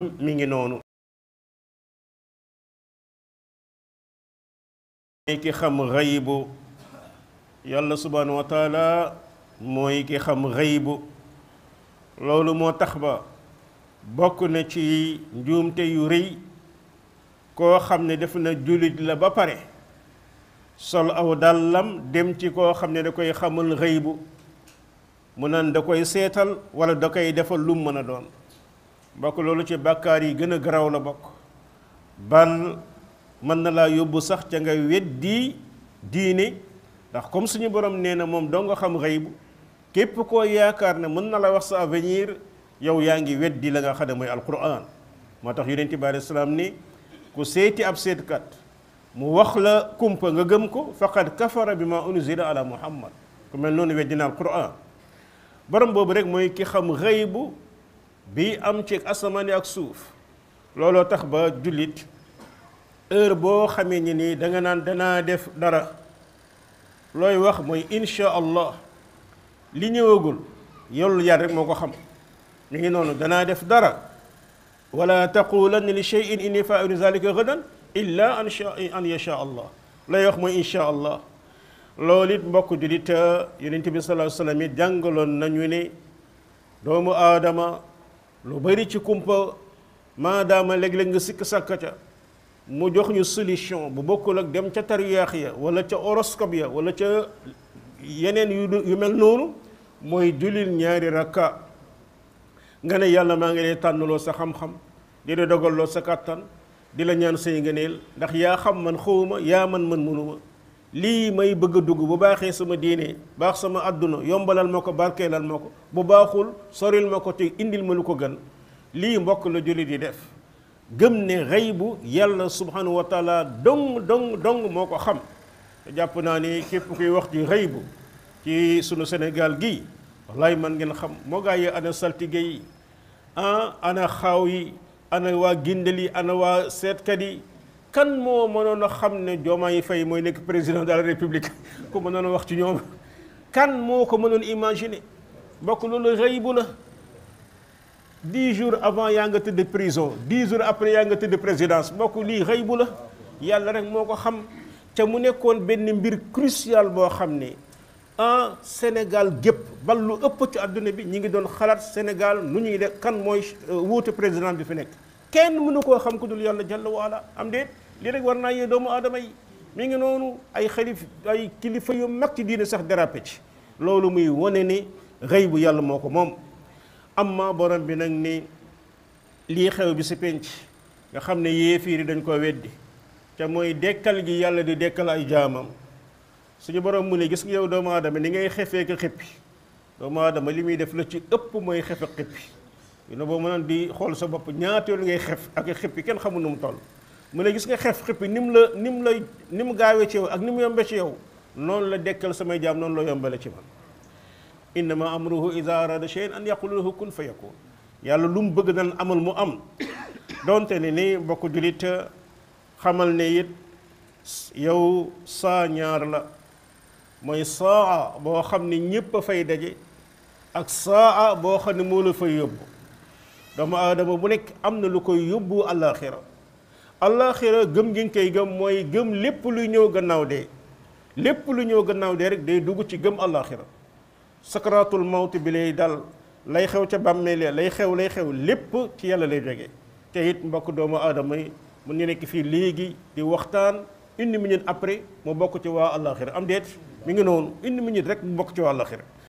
mi ngi noonu ki xam xaybu yàlla subhanahu wa taala mooy ki xam xaybu loolu moo tax ba bokk na ci njuumte yu rëy koo xam ne def na jullit la ba pare sol aw dàllam dem ci koo xam ne da koy xamul xaybu mu naan da koy seetal wala da koy defal lu mën a doon bokk loolu ci bàkkaar yi gën a garaw la bokk bal mën na laa yóbbu sax ca nga weddi diine ndax comme suñu borom nee na moom doo nga xam xaybu képp koo yaakaar ne mën na la wax sa avenir yow yaa ngi weddi la nga xam ne mooy alquran moo tax yonent bi alayhi salaam ni ku seeti ab seetkat mu wax la kumpa nga gëm ko faqad kafara bi ma unzila ala muhammad ku mel noonu weddi na alquran borom boobu rek mooy ki xam xaybu bi am ci asamaan ak suuf looloo tax ba jullit heure boo xamee ni nii da nga naan danaa def dara looy wax mooy insha allah li ñëwagul yow yàlla rek moo ko xam mi ngi noonu danaa def dara wala taqulanna li shay'in inni fa'ilu zalika gadan illa an yasha allah looy wax mooy insha allah loolu it mbokk jullit yonent bi sallallahu alayhi wa sallam it jàngaloon nañu ne doomu aadama lu bari ci kumpa maadaama léeg-léeg nga sikk sàkka ca mu jox ñu solution bu bokkul ak dem ca tariyaax ya wala ca horoscope ya wala ca yeneen yu mel noonu mooy julil ñaari rakka nga ne yàlla maa ngi lay tànnaloo sa xam-xam di la dogalloo sa kàttan di la ñaan say ngëneel ndax yaa xam man xawma yaa man mënuma lii may bëgg a dugg bu baaxee sama diine baax sama àdduna yombalal ma ko barkeelal ma ko bu baaxul soril ma ko te indil ma lu ko gën lii mbokk la jullit di def gëm ne xaybu yàlla subhanahu wa taala dong moo ko xam te jàpp naa ni képp kuy wax ci xaybu ci sunu Sénégal gii wallaay man ngeen xam moo gaa yi ana saltige yi ana xaaw yi ana waa gindal yi ana waa seetkat yi kan moo mënoon a xam ne Diomaye Faye mooy nekk président de la république ku mënoon a wax ci ñoom kan moo ko mënoon imaginer bokk loolu xaybu la 10 jours avant yaa nga tëdd prison 10 jours après yaa nga tëdd présidence bokk lii xaybu la yàlla rek moo ko xam te mu nekkoon benn mbir crucial boo xam ne Sénégal gépp bal lu ëpp ci àdduna bi ñi ngi doon xalaat Sénégal nu ñuy def kan mooy wuute président bi fi nekk kenn mënu koo xam ku dul yàlla jalla waala am déet lii rek war naa yee doomu aadama yi mi ngi noonu ay kilifa yu mag ci diine sax dérapé ci loolu muy wane ni xaybu yàlla moo ko moom amma borom bi nag ni lii xew bi si penc nga xam ne yéefiir yi dañ ko weddi te mooy dekkal gi yàlla di dekkal ay jaamam suñu borom mu ne gis nga yow doomu aadama ni ngay xefee ko xippi doomu aadama li muy def la ci ëpp mooy xefe xippi yu ne boo mënoon di xool sa bopp ñaata yoon ngay xef ak xippi kenn xamul nu mu toll mu ne gis nga xef xippi ni mu gaawee ci yow ak ni mu yombe ci yow noonu la dekkal samay jaam noonu la yombale ci man innama amruhu ida arada shay'an an yaqula lahu kun fa yakun yàlla lu mu bëgg nan amal mu am donte ne ni mbokk jullit xamal ne it yow saa ñaar la mooy saa boo xam ne ñépp a fay daje ak saa boo xam ne moo la fay yóbbu doomu aadama bu nekk am na lu koy yóbbu àllaaxira gëm gi nga koy gëm mooy gëm lépp luy ñëw gannaaw dee lépp lu ñëw gannaaw dee rek day dugg ci gëm àllaaxira sakaraatul mawt bi lay dal lay xew ca bàmmeel lay xew lépp ci yàlla lay jóge te it mbokk doomu aadama yi mun ñu nekk fii léegi di waxtaan 1 minute après mu bokk ci waa àllaaxira am déet mi ngi noonu 1 minute rek mu bokk ci waa àllaaxira